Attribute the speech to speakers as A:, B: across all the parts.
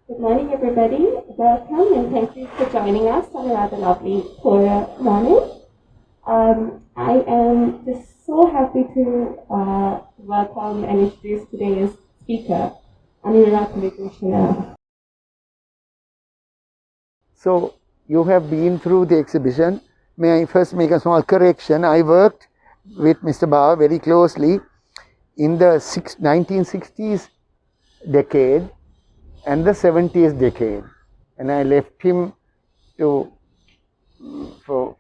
A: Good morning, everybody. Welcome and thank you for joining us on a rather lovely Korea morning. I am just so happy to welcome and introduce today's speaker, Anura Ratnavibhushana.
B: So you have been through the exhibition. May I first make a small correction? I worked with Mr. Bawa very closely in the 1960s decade and the 70s decade, and I left him to for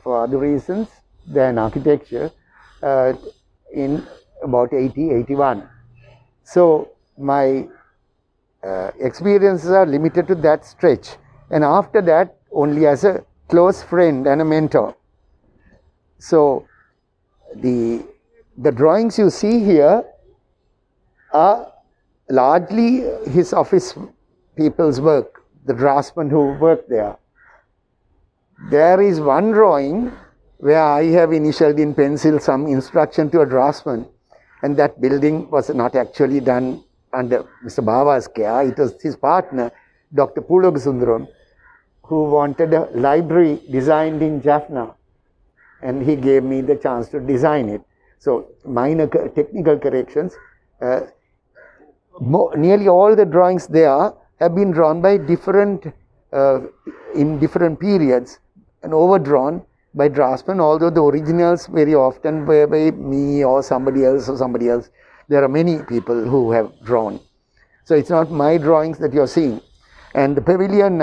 B: other reasons than architecture in about 81. So my experiences are limited to that stretch, and after that only as a close friend and a mentor. So the drawings you see here are largely his office people's work, the draftsmen who work there. There is one drawing where I have initialed in pencil some instruction to a draftsman, and that building was not actually done under Mr. Bawa's care. It was his partner, Dr. Pulogasundaram, who wanted a library designed in Jaffna, and he gave me the chance to design it. So minor technical corrections. Nearly all the drawings there have been drawn by in different periods and overdrawn by draftsmen, although the originals very often were by me or somebody else. There are many people who have drawn. So it's not my drawings that you're seeing. And the pavilion,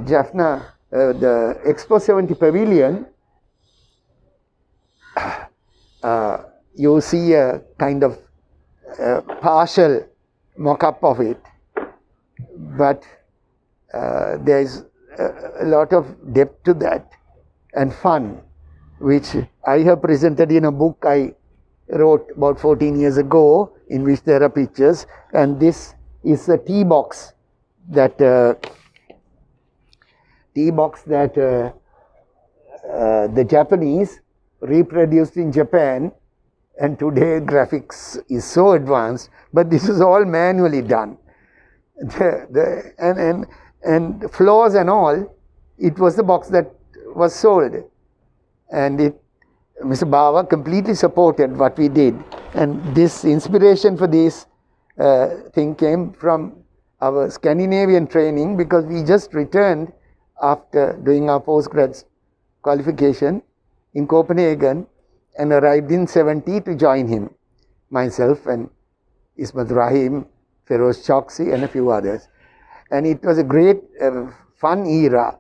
B: Jaffna, the Expo 70 pavilion, you see a kind of partial mock-up of it, but there is a lot of depth to that and fun, which I have presented in a book I wrote about 14 years ago, in which there are pictures. And this is a tea box that the Japanese reproduced in Japan. And today graphics is so advanced, but this is all manually done. And floors and all, it was the box that was sold. And Mr. Bawa completely supported what we did. And this inspiration for this thing came from our Scandinavian training, because we just returned after doing our postgrad qualification in Copenhagen, and arrived in 70 to join him, myself and Ismat Rahim, Feroz Choksi, and a few others. And it was a great fun era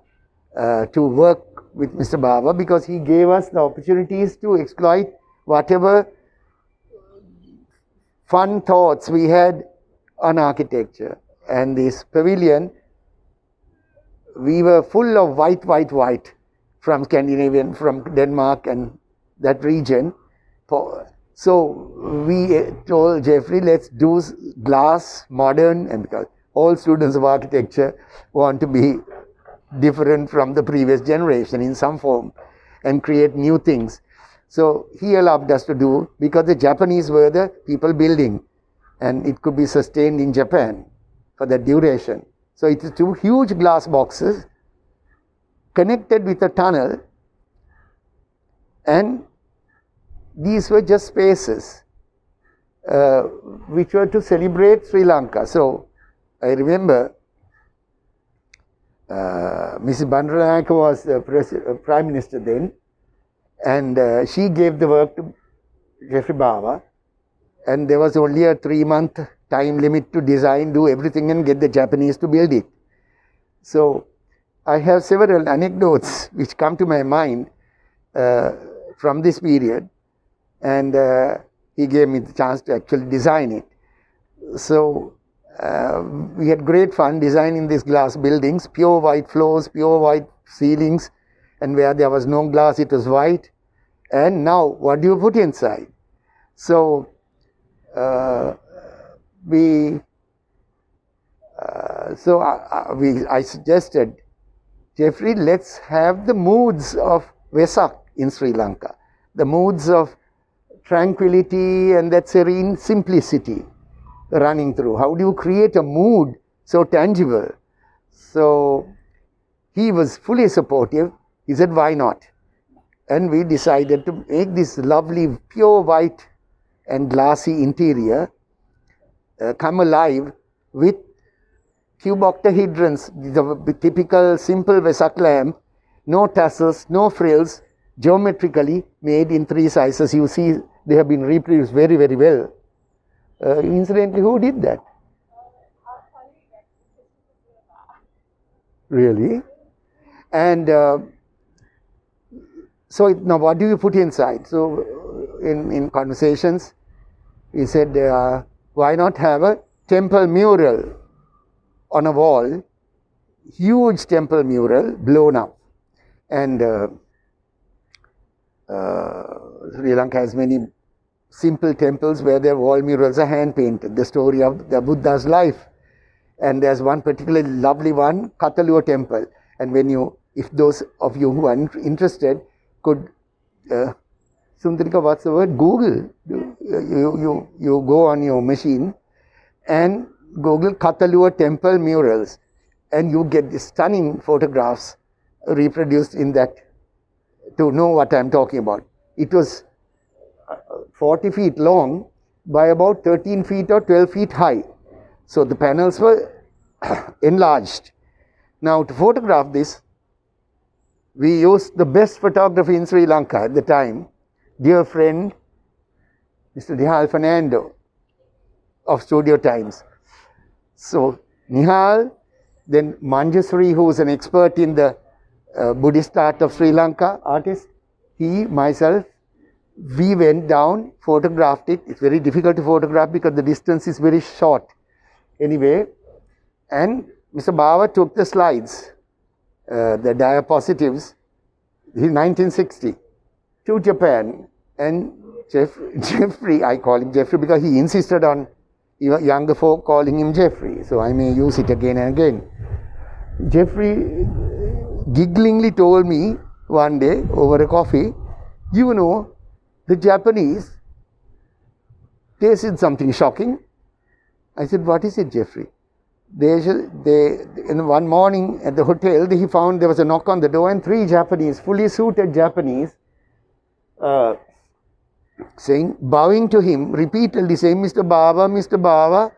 B: to work with Mr. Bawa, because he gave us the opportunities to exploit whatever fun thoughts we had on architecture. And this pavilion, we were full of white from Scandinavian, from Denmark and that region. So we told Geoffrey, let's do glass, modern, and because all students of architecture want to be different from the previous generation in some form and create new things. So he allowed us to do, because the Japanese were the people building, and it could be sustained in Japan for that duration. So it is two huge glass boxes connected with a tunnel, and these were just spaces which were to celebrate Sri Lanka. So I remember Mrs. Bandaranaike was the Prime Minister then, and she gave the work to Geoffrey Bawa, and there was only a 3-month time limit to design, do everything, and get the Japanese to build it. So I have several anecdotes which come to my mind from this period, and he gave me the chance to actually design it. So we had great fun designing these glass buildings, pure white floors, pure white ceilings, and where there was no glass it was white. And now what do you put inside? So I suggested, Geoffrey, let's have the moods of Vesak in Sri Lanka, the moods of tranquility and that serene simplicity running through. How do you create a mood so tangible. So he was fully supportive. He said, why not? And we decided to make this lovely pure white and glassy interior come alive with cube octahedrons, the typical simple Vesak lamp, no tassels, no frills, geometrically made in 3 sizes. You see, they have been reproduced very, very well. Incidentally, who did that? Really? And so now what do you put inside? So in conversations, he said, why not have a temple mural on a wall, huge temple mural blown up. And Sri Lanka has many simple temples where their wall murals are hand painted, the story of the Buddha's life. And there's one particularly lovely one, Katalua temple. And when you, if those of you who are interested could, Sundarika, what's the word? Google. You go on your machine and Google Katalua temple murals, and you get the stunning photographs reproduced in that to know what I'm talking about. It was 40 feet long by about 13 feet or 12 feet high. So the panels were enlarged. Now to photograph this, we used the best photographer in Sri Lanka at the time, dear friend, Mr. Nihal Fernando of Studio Times. So Nihal, then Manjusri, who is an expert in the Buddhist art of Sri Lanka, artist, he, myself, we went down, photographed it. It's very difficult to photograph because the distance is very short. Anyway, and Mr. Bawa took the slides, the diapositives, in 1960, to Japan. And Geoffrey, I call him Geoffrey because he insisted on younger folk calling him Geoffrey, so I may use it again and again. Geoffrey gigglingly told me one day over a coffee, you know, the Japanese, they said something shocking. I said, what is it, Geoffrey? In one morning at the hotel, he found there was a knock on the door and 3 Japanese, fully suited Japanese, bowing to him, repeatedly saying, Mr. Bawa,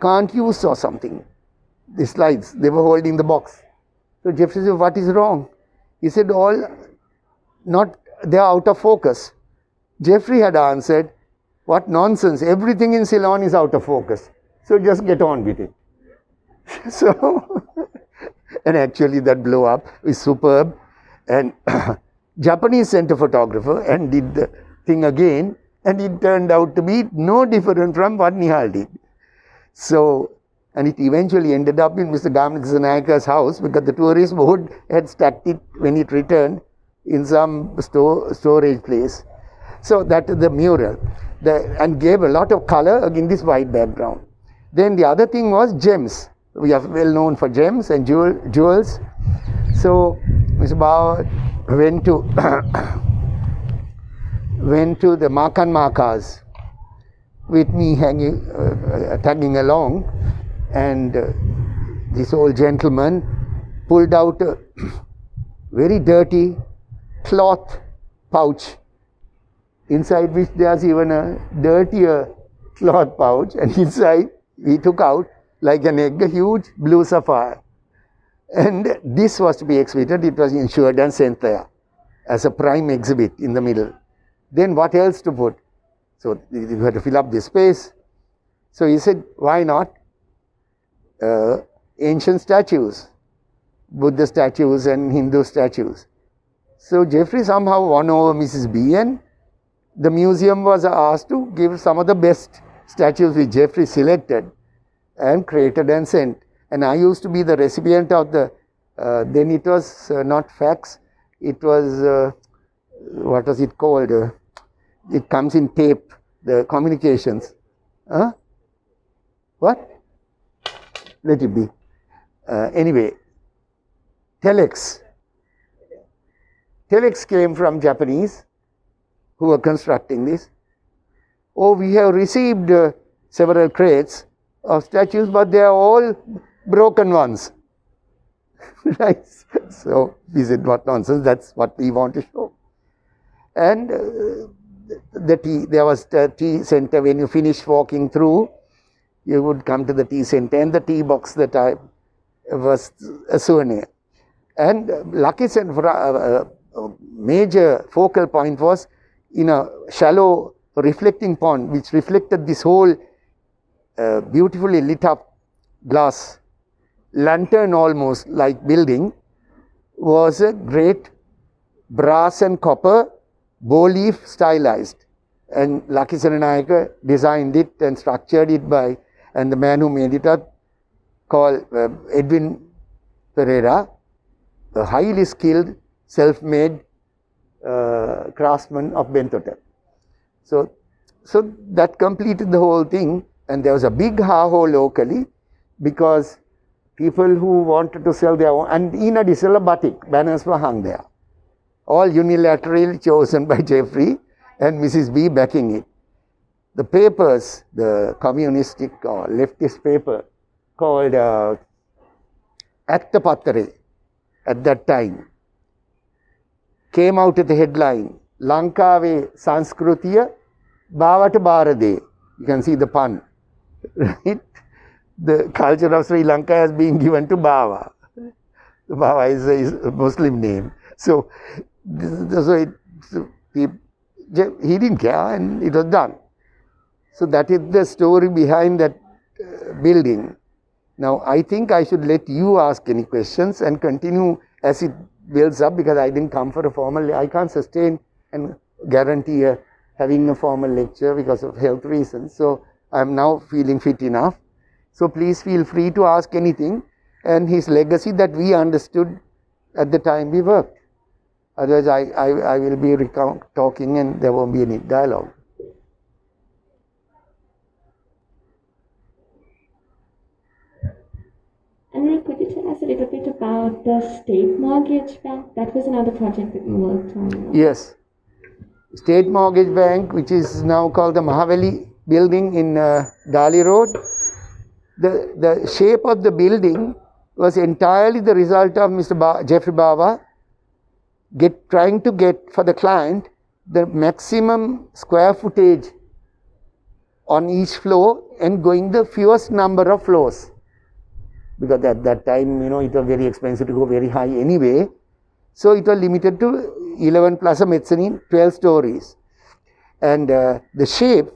B: can't you saw something? The slides, they were holding the box. So Geoffrey said, what is wrong? He said, they are out of focus. Geoffrey had answered, what nonsense, everything in Ceylon is out of focus. So just get on with it. So, and actually that blow up is superb. And Japanese sent a photographer and did the thing again, and it turned out to be no different from what Nihal did. So, and it eventually ended up in Mr. Gamanaka's house because the tourist board had stacked it when it returned in some storage place. So that is the mural, and gave a lot of color in this white background. Then the other thing was gems. We are well known for gems and jewels. So Mr. Bawa went to the Makan Makas with me tagging along, and this old gentleman pulled out a very dirty cloth pouch, inside which there's even a dirtier cloth pouch, and inside we took out, like an egg, a huge blue sapphire. And this was to be exhibited. It was insured and sent there as a prime exhibit in the middle. Then what else to put? So you had to fill up this space. So he said, why not ancient statues, Buddha statues and Hindu statues. So Geoffrey somehow won over Mrs. B, and the museum was asked to give some of the best statues which Geoffrey selected and created and sent. And I used to be the recipient of the, then it was not fax, it was, what was it called? It comes in tape, the communications. What? Let it be. Anyway, telex. Telex came from Japanese who were constructing this. Oh, we have received several crates. of statues, but they are all broken ones. Right? So we said, what nonsense, that's what we want to show. And there was the tea center. When you finish walking through, you would come to the tea center, and the tea box that I was a souvenir. And lucky for a major focal point was in a shallow reflecting pond, which reflected this whole beautifully lit up glass lantern almost like building, was a great brass and copper bow leaf stylized. And Lucky Saranayaka designed it and structured it by, and the man who made it up called Edwin Pereira, a highly skilled, self-made craftsman of Bentota. So that completed the whole thing, and there was a big ha-ho locally because people who wanted to sell their own, and in addition, batik banners were hung there, all unilaterally chosen by Geoffrey and Mrs. B backing it. The papers, the communistic or leftist paper called Attapattare at that time, came out with the headline, Lankave Sanskrutiya Bawata Bharade. You can see the pun, right? The culture of Sri Lanka has been given to Bawa. Bawa is a Muslim name. So he didn't care, and it was done. So that is the story behind that building. Now, I think I should let you ask any questions and continue as it builds up, because I didn't come for a formal, I can't sustain and guarantee having a formal lecture because of health reasons. So I'm now feeling fit enough. So please feel free to ask anything, and his legacy that we understood at the time we worked. Otherwise, I will be talking and there won't be any dialogue.
A: Anura, could you tell us a little bit about the State Mortgage Bank? That was another project that you worked on.
B: Yes. State Mortgage Bank, which is now called the Mahavali building in Dali Road. The shape of the building was entirely the result of Mr. Geoffrey Bawa trying to get for the client the maximum square footage on each floor and going the fewest number of floors. Because at that time, it was very expensive to go very high anyway. So it was limited to 11 plus a mezzanine, 12 stories. And the shape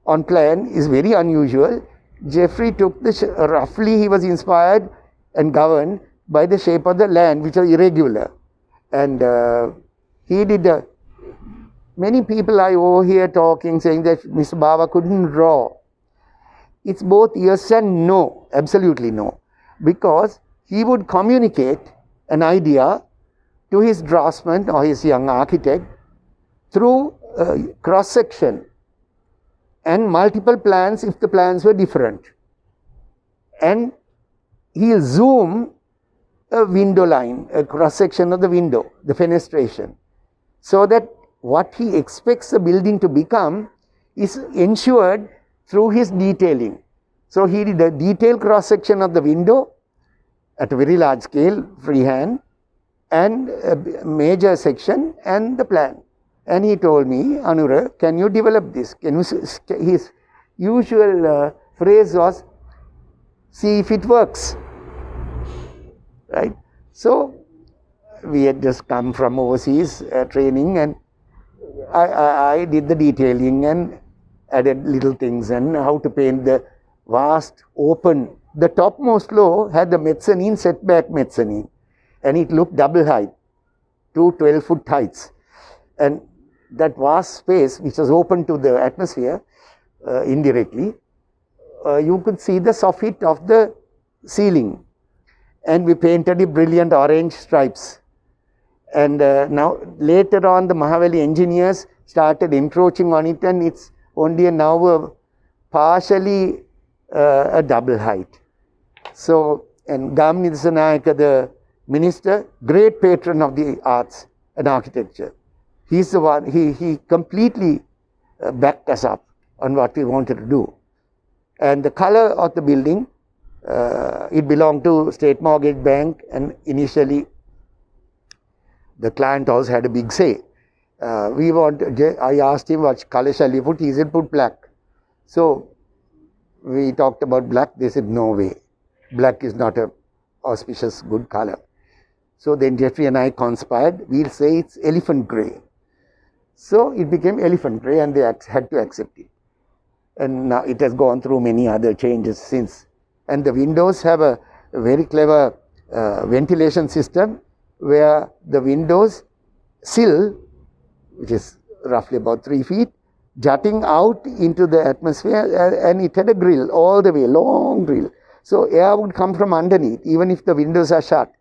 B: on plan is very unusual. Geoffrey took roughly he was inspired and governed by the shape of the land, which was irregular. And he did, many people are over here talking, saying that Mr. Bawa couldn't draw. It's both yes and no, absolutely no. Because he would communicate an idea to his draftsman or his young architect through cross-section and multiple plans if the plans were different. And he'll zoom a window line, a cross-section of the window, the fenestration, so that what he expects the building to become is ensured through his detailing. So he did a detailed cross-section of the window at a very large scale, freehand, and a major section and the plan. And he told me, Anura, can you develop this? His usual phrase was, see if it works. Right? So we had just come from overseas training, and I did the detailing and added little things and how to paint the vast open. The topmost floor had the mezzanine, setback mezzanine, and it looked double height, 2 12-foot heights. And that vast space, which was open to the atmosphere indirectly, you could see the soffit of the ceiling. And we painted it brilliant orange stripes. And now, later on, the Mahavali engineers started encroaching on it, and it's only now partially a double height. So, and Gamni Disanayaka, the minister, great patron of the arts and architecture. He's the one, he completely backed us up on what we wanted to do. And the color of the building, it belonged to State Mortgage Bank, and initially the client also had a big say. I asked him, what color shall you put? He said, put black. So we talked about black. They said, no way. Black is not a auspicious good color. So then Geoffrey and I conspired. We'll say it's elephant grey. So it became elephant grey, and they had to accept it. And now it has gone through many other changes since. And the windows have a very clever ventilation system, where the windows sill, which is roughly about 3 feet, jutting out into the atmosphere, and it had a grill all the way, long grill. So air would come from underneath, even if the windows are shut,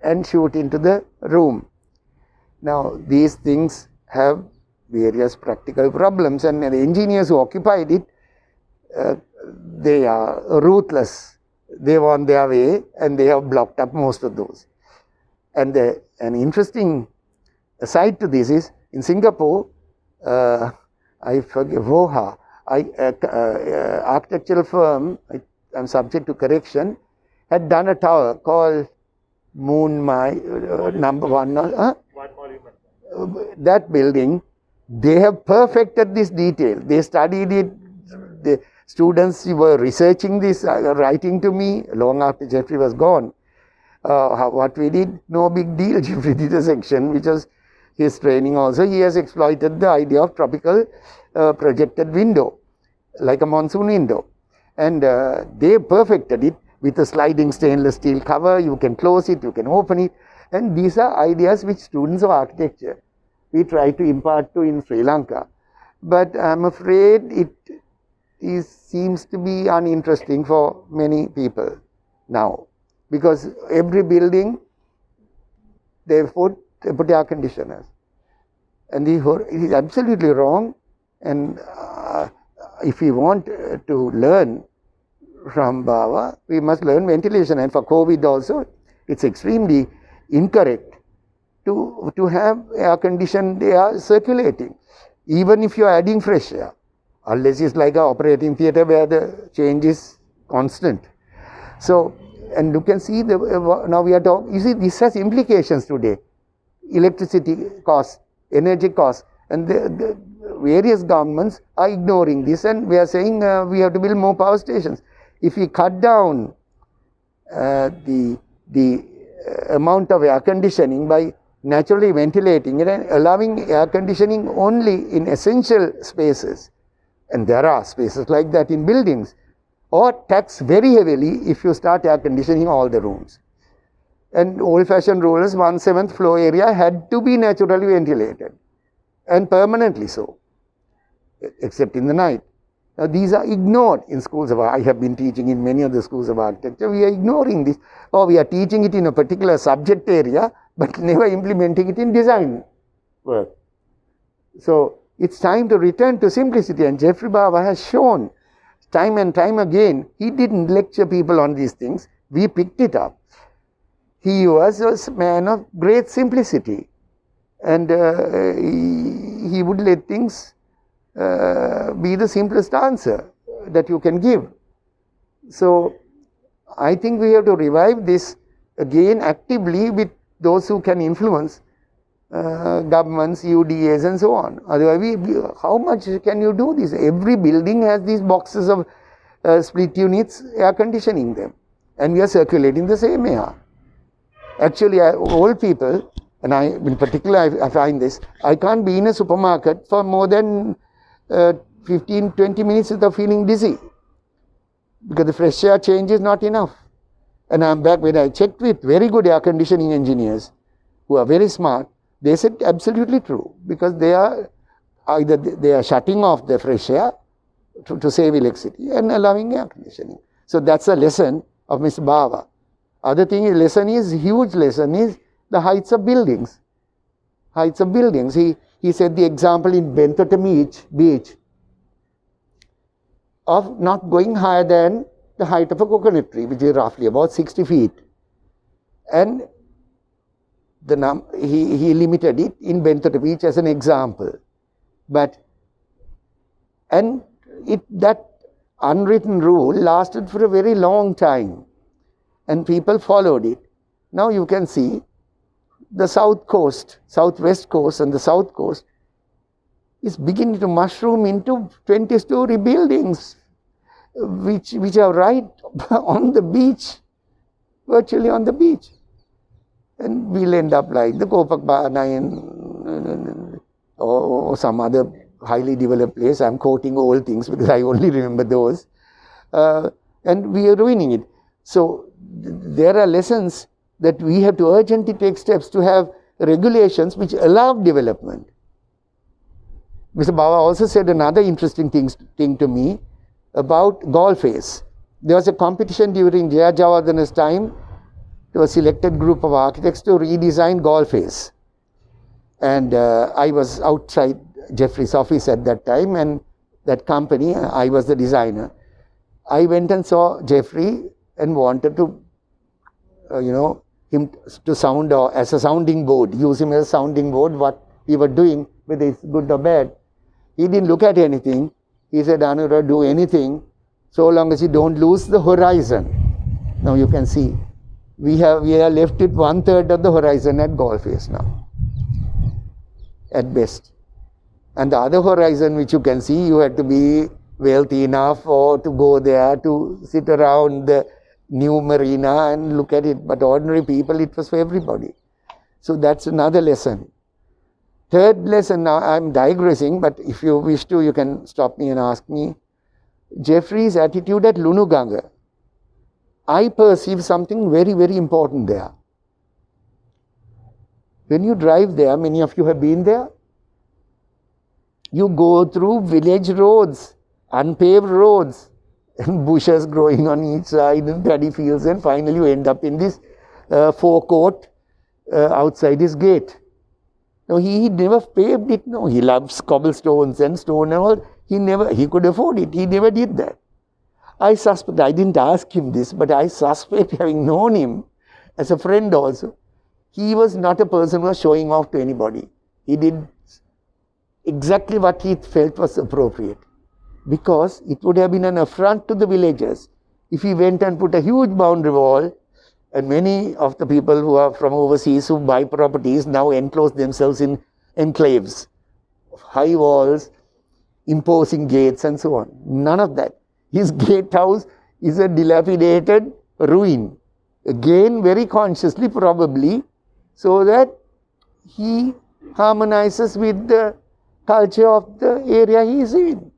B: and shoot into the room. Now, these things have various practical problems, and the engineers who occupied it, they are ruthless. They want their way, and they have blocked up most of those. And an interesting aside to this is, in Singapore, I forget, Voha, architectural firm, I'm subject to correction, had done a tower called Moon number 1. One monument. That building, they have perfected this detail. They studied it. The students were researching this, writing to me long after Geoffrey was gone. What we did, no big deal. Geoffrey did a section which was his training also. He has exploited the idea of tropical projected window, like a monsoon window. And they perfected it with a sliding stainless steel cover. You can close it, you can open it. And these are ideas which students of architecture, we try to impart to in Sri Lanka. But I'm afraid it seems to be uninteresting for many people now. Because every building, they put air conditioners. And it is absolutely wrong. And if we want to learn from Bawa, we must learn ventilation. And for COVID also, it's extremely incorrect to have air-conditioned air circulating, even if you're adding fresh air, unless it's like an operating theatre where the change is constant. So, and you can see, now we are talking, you see, this has implications today. Electricity costs, energy costs, and the various governments are ignoring this, and we are saying we have to build more power stations. If we cut down the amount of air conditioning by naturally ventilating it and allowing air conditioning only in essential spaces, and there are spaces like that in buildings, or tax very heavily if you start air conditioning all the rooms. And old-fashioned rules, 1/7 floor area had to be naturally ventilated, and permanently so, except in the night. Now, these are ignored in schools of art. I have been teaching in many of the schools of architecture. We are ignoring this, or we are teaching it in a particular subject area, but never implementing it in design work. So, it's time to return to simplicity, and Geoffrey Bawa has shown time and time again, he didn't lecture people on these things, we picked it up. He was a man of great simplicity, and he would let things be the simplest answer that you can give. So, I think we have to revive this again actively with those who can influence governments, UDAs and so on. Otherwise, how much can you do this? Every building has these boxes of split units, air conditioning them, and we are circulating the same air. Actually, old people, and in particular I find this, I can't be in a supermarket for more than 15-20 minutes without feeling dizzy, because the fresh air change is not enough. And I'm back, when I checked with very good air conditioning engineers who are very smart, they said absolutely true, because they are either they are shutting off the fresh air to save electricity and allowing air conditioning. So that's a lesson of Mr. Bawa. Other thing, huge lesson is the heights of buildings. Heights of buildings. He said the example in Bentota Beach of not going higher than the height of a coconut tree, which is roughly about 60 feet. And he limited it in Bentota Beach as an example. But, and that unwritten rule lasted for a very long time and people followed it. Now you can see the south coast, southwest coast and the south coast is beginning to mushroom into 20-story buildings which are right on the beach, virtually on the beach. And we'll end up like the Copacabana or some other highly developed place. I'm quoting old things because I only remember those. And we are ruining it. So there are lessons that we have to urgently take steps to have regulations which allow development. Mr. Bawa also said another interesting thing to me about golf-face. There was a competition during Jaya Javardhana's time to a selected group of architects to redesign golf-face. And I was outside Geoffrey's office at that time, and that company, I was the designer. I went and saw Geoffrey and wanted to, him to sound as a sounding board, use him as a sounding board, what we were doing, whether it's good or bad. He didn't look at anything. He said, Anura, do anything so long as you don't lose the horizon. Now you can see, we are left with 1/3 of the horizon at golf-face now, at best. And the other horizon which you can see, you had to be wealthy enough or to go there to sit around the new marina and look at it. But ordinary people, it was for everybody. So that's another lesson. Third lesson, now I'm digressing, but if you wish to, you can stop me and ask me. Geoffrey's attitude at Lunuganga. I perceive something very, very important there. When you drive there, many of you have been there, you go through village roads, unpaved roads, and bushes growing on each side and paddy fields, and finally you end up in this forecourt outside his gate. No, he never paved it. No, he loves cobblestones and stone and all. He could afford it. He never did that. I suspect, I didn't ask him this, but I suspect, having known him as a friend also, he was not a person who was showing off to anybody. He did exactly what he felt was appropriate, because it would have been an affront to the villagers if he went and put a huge boundary wall, and many of the people who are from overseas who buy properties now enclose themselves in enclaves, high walls, imposing gates and so on. None of that. His gatehouse is a dilapidated ruin. Again, very consciously probably, so that he harmonizes with the culture of the area he is in.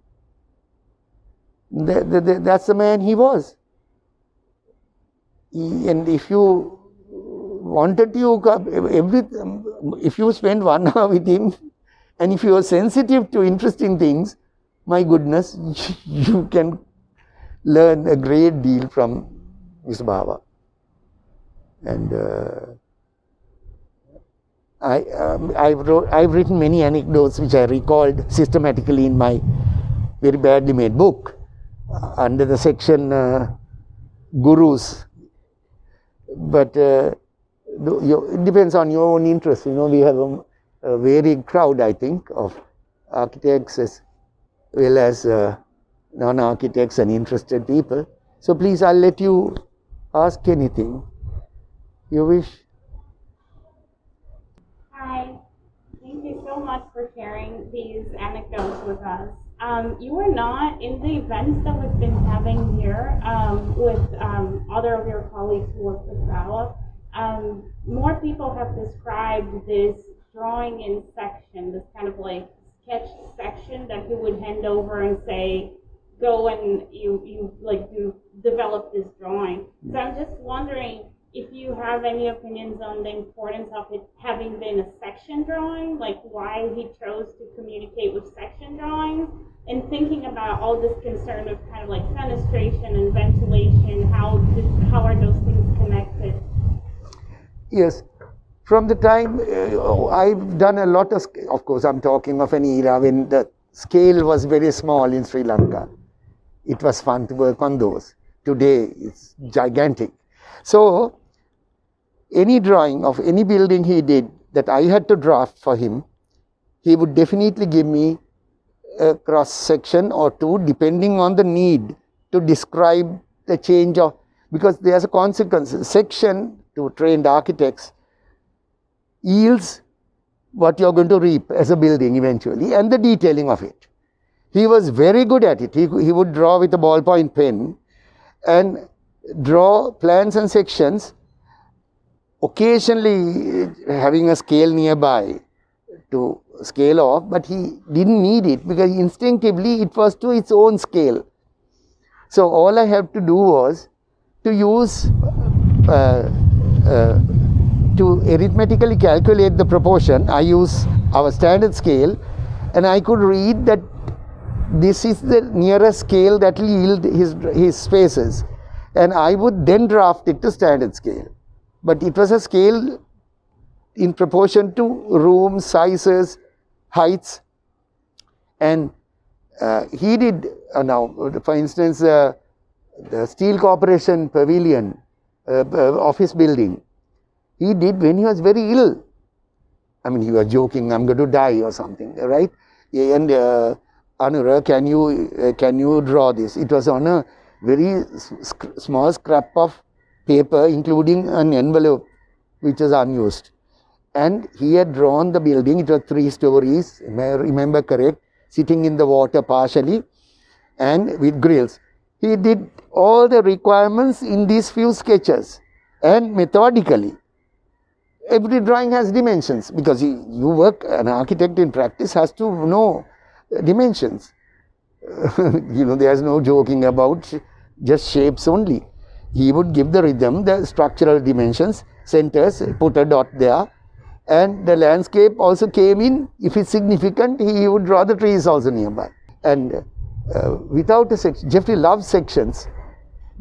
B: That's the man he was. And if you wanted to, if you spend 1 hour with him, and if you are sensitive to interesting things, my goodness, you can learn a great deal from Mr. Bawa. And I've written many anecdotes which I recalled systematically in my very badly made book under the section Gurus. But it depends on your own interest. We have a varied crowd, I think, of architects as well as non-architects and interested people. So please, I'll let you ask anything you wish.
C: Hi, thank you so much for sharing these anecdotes with us. You were not in the events that we've been having here with other of your colleagues who work with Bawa. More people have described this drawing in section, this kind of like sketch section that he would hand over and say, go and you develop this drawing. So I'm just wondering if you have any opinions on the importance of it having been a section drawing, like why he chose to communicate with section drawings, and thinking about all this concern of kind of like fenestration and ventilation, how are those things connected?
B: Yes. From the time I've done a lot of course, I'm talking of an era when the scale was very small in Sri Lanka. It was fun to work on those. Today, it's gigantic. So, any drawing of any building he did that I had to draft for him, he would definitely give me a cross section or two depending on the need to describe the change of, because there's a consequence. Section to trained architects yields what you're going to reap as a building eventually, and the detailing of it. He was very good at it. He would draw with a ballpoint pen and draw plans and sections, occasionally having a scale nearby to scale off, but he didn't need it because instinctively it was to its own scale. So all I had to do was to use to arithmetically calculate the proportion. I use our standard scale, and I could read that this is the nearest scale that will yield his spaces, and I would then draft it to standard scale. But it was a scale in proportion to room sizes, heights, and he did now, for instance, the Steel Corporation Pavilion office building, he did when he was very ill. I mean, he was joking, I'm going to die or something, right? And Anura, can you draw this? It was on a very small scrap of paper, including an envelope which was unused. And he had drawn the building. It was 3 stories, if I remember correct, sitting in the water partially and with grills. He did all the requirements in these few sketches and methodically. Every drawing has dimensions, because you work, an architect in practice has to know dimensions. There's no joking about just shapes only. He would give the rhythm, the structural dimensions, centers, put a dot there, and the landscape also came in. If it's significant, he would draw the trees also nearby. And without a section, Geoffrey loves sections,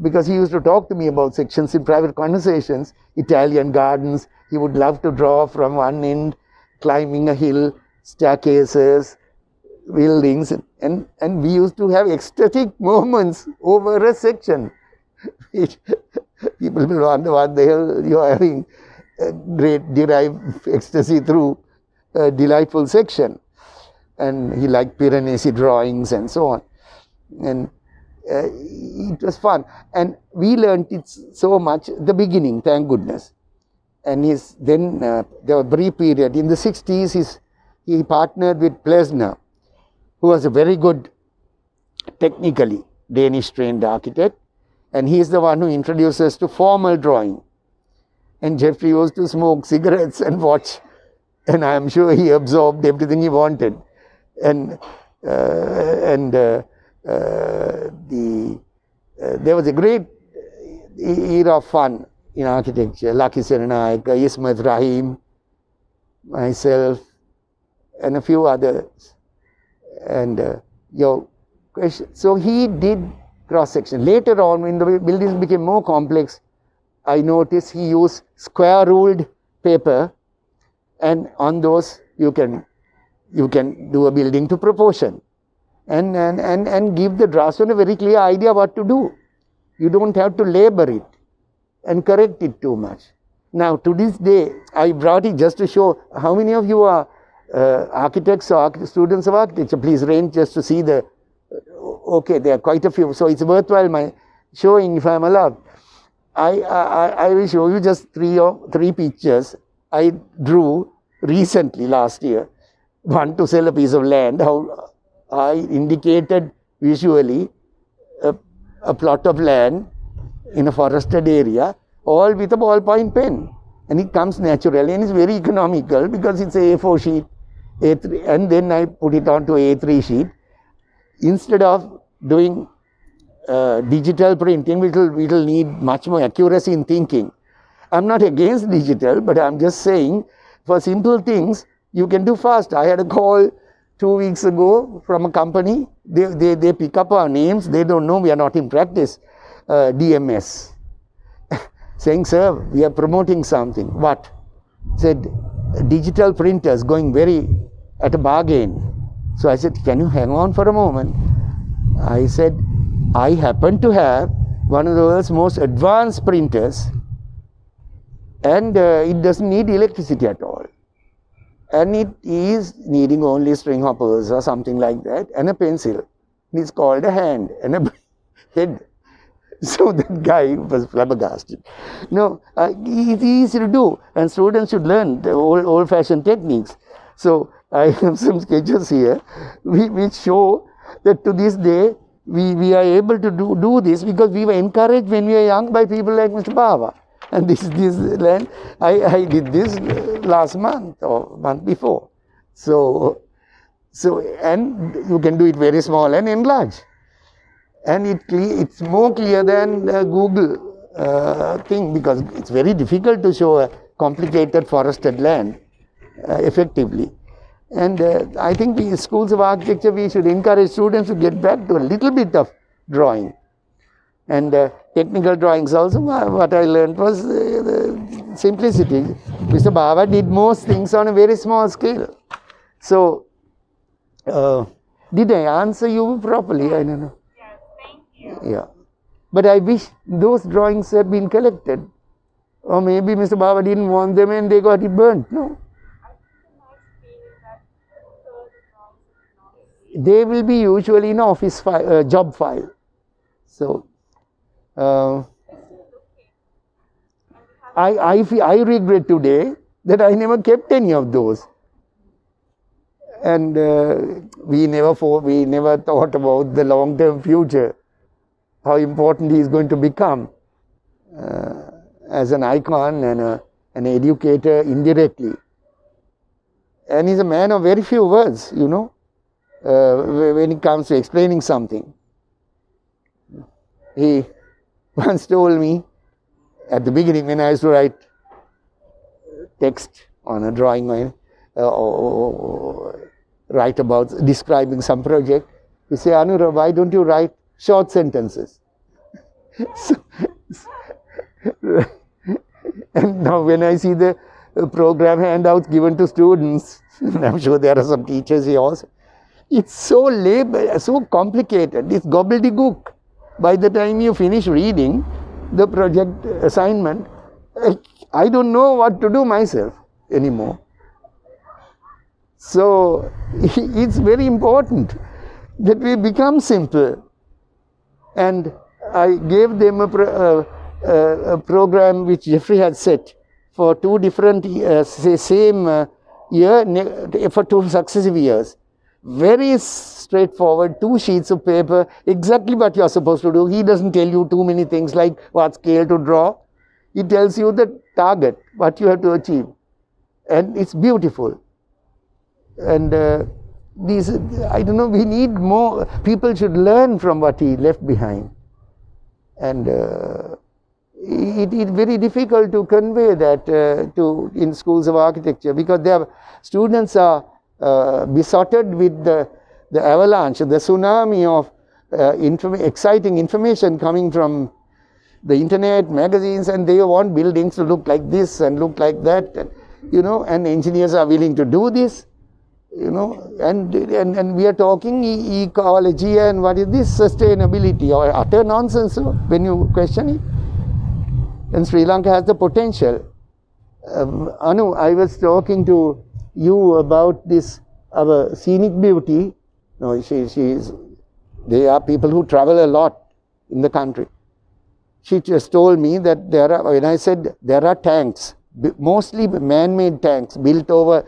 B: because he used to talk to me about sections in private conversations. Italian gardens, he would love to draw from one end, climbing a hill, staircases, buildings, and we used to have ecstatic moments over a section. People will wonder what the hell you are having great derived ecstasy through a delightful section. And he liked Piranesi drawings and so on. And it was fun. And we learned it so much at the beginning, thank goodness. And then there was a brief period. In the 60s, he partnered with Plesner, who was a very good, technically, Danish trained architect. And he is the one who introduced us to formal drawing. And Geoffrey used to smoke cigarettes and watch. And I am sure he absorbed everything he wanted. And there was a great era of fun in architecture. Lucky Serenayaka, Ismath Rahim, myself, and a few others. And your question. So he did cross section. Later on, when the buildings became more complex, I noticed he used square ruled paper, and on those you can do a building to proportion, and give the draftsman a very clear idea what to do. You don't have to labor it and correct it too much. Now, to this day, I brought it just to show how many of you are architects or students of architecture. Please range just to see the. Okay, there are quite a few, so it's worthwhile my showing if I'm allowed. I will show you just three pictures I drew recently last year. One to sell a piece of land, how I indicated visually a plot of land in a forested area, all with a ballpoint pen. And it comes naturally and it's very economical because it's a A4 sheet, A3, and then I put it onto A3 sheet. Instead of doing digital printing, which will need much more accuracy in thinking. I'm not against digital, but I'm just saying for simple things, you can do fast. I had a call 2 weeks ago from a company. They pick up our names. They don't know we are not in practice. DMS. Saying, sir, we are promoting something. What? Said, digital printers going very at a bargain. So I said, can you hang on for a moment? I said, I happen to have one of the world's most advanced printers, and it doesn't need electricity at all. And it is needing only string hoppers or something like that, and a pencil. It's called a hand and a head. So that guy was flabbergasted. No, it's easy to do, and students should learn the old-fashioned techniques. So I have some sketches here which show that to this day we are able to do this because we were encouraged when we were young by people like Mr. Bawa. And this land, I did this last month or month before. So and you can do it very small and enlarge. And it's more clear than Google thing, because it's very difficult to show a complicated forested land effectively. And I think the schools of architecture, we should encourage students to get back to a little bit of drawing. And technical drawings also, what I learned was the simplicity. Mr. Bawa did most things on a very small scale. So, did I answer you properly? I don't know.
C: Yes, thank you.
B: Yeah. But I wish those drawings had been collected. Or maybe Mr. Bawa didn't want them and they got it burnt. No. They will be usually in office file, job file. So, I regret today that I never kept any of those. And we never thought about the long-term future, how important he is going to become as an icon and an educator indirectly. And he's a man of very few words, you know, when it comes to explaining something. He once told me at the beginning when I used to write text on a drawing or write about describing some project, he say, Anura, why don't you write short sentences? And now when I see the program handouts given to students, I'm sure there are some teachers here also, it's so so complicated, it's gobbledygook. By the time you finish reading the project assignment, I don't know what to do myself anymore. So it's very important that we become simple. And I gave them a program which Geoffrey had set for two different, same year, for two successive years. Very straightforward, 2 sheets of paper, exactly what you are supposed to do. He doesn't tell you too many things like what scale to draw. He tells you the target, what you have to achieve. And it's beautiful. And I don't know, we need more, people should learn from what he left behind. And it's very difficult to convey that in schools of architecture, because their students are besotted with the avalanche, the tsunami of exciting information coming from the internet, magazines, and they want buildings to look like this and look like that, and, you know, and engineers are willing to do this, you know, and we are talking ecology and what is this, sustainability, or utter nonsense when you question it. And Sri Lanka has the potential. Anu, I was talking to you about this, our scenic beauty. No, they are people who travel a lot in the country. She just told me that when I said there are tanks, mostly man-made tanks built over,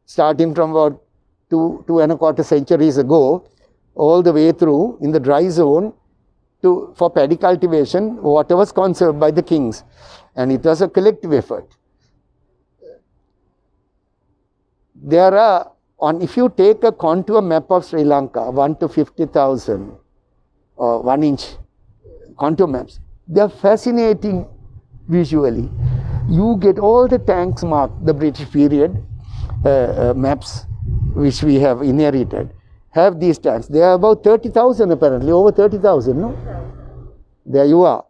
B: starting from about 2.25 centuries ago, all the way through in the dry zone for paddy cultivation. Water was conserved by the kings, and it was a collective effort. There are, if you take a contour map of Sri Lanka, 1 to 50,000 or 1 inch contour maps, they are fascinating visually. You get all the tanks marked, the British period maps which we have inherited, have these tanks. There are about 30,000 apparently, over 30,000, no? There you are,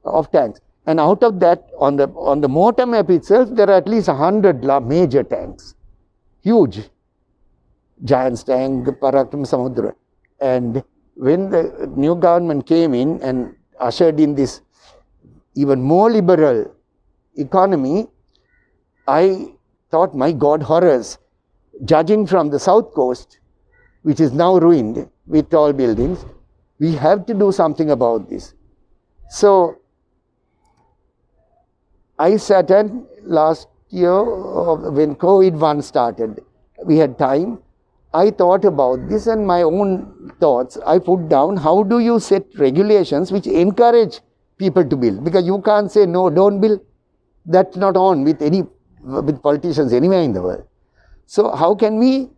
B: of tanks. And out of that, on the mortar map itself, there are at least 100 major tanks. Huge. Giant's tank, Parakram Samudra. And when the new government came in and ushered in this even more liberal economy, I thought, my God, horrors. Judging from the south coast, which is now ruined with tall buildings, We have to do something about this. So, I sat and last year when COVID-1 started, we had time. I thought about this and my own thoughts. I put down, how do you set regulations which encourage people to build? Because you can't say, no, don't build. That's not on with politicians anywhere in the world. So how can we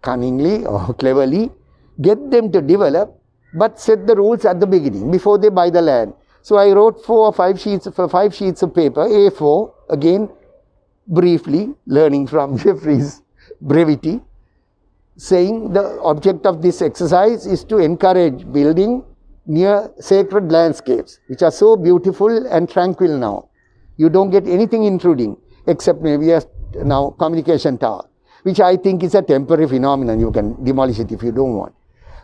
B: cunningly or cleverly get them to develop, but set the rules at the beginning, before they buy the land? So I wrote 4 or 5 sheets of paper, A4, again, briefly, learning from Geoffrey's brevity, saying the object of this exercise is to encourage building near sacred landscapes, which are so beautiful and tranquil now. You don't get anything intruding, except maybe a now communication tower, which I think is a temporary phenomenon. You can demolish it if you don't want.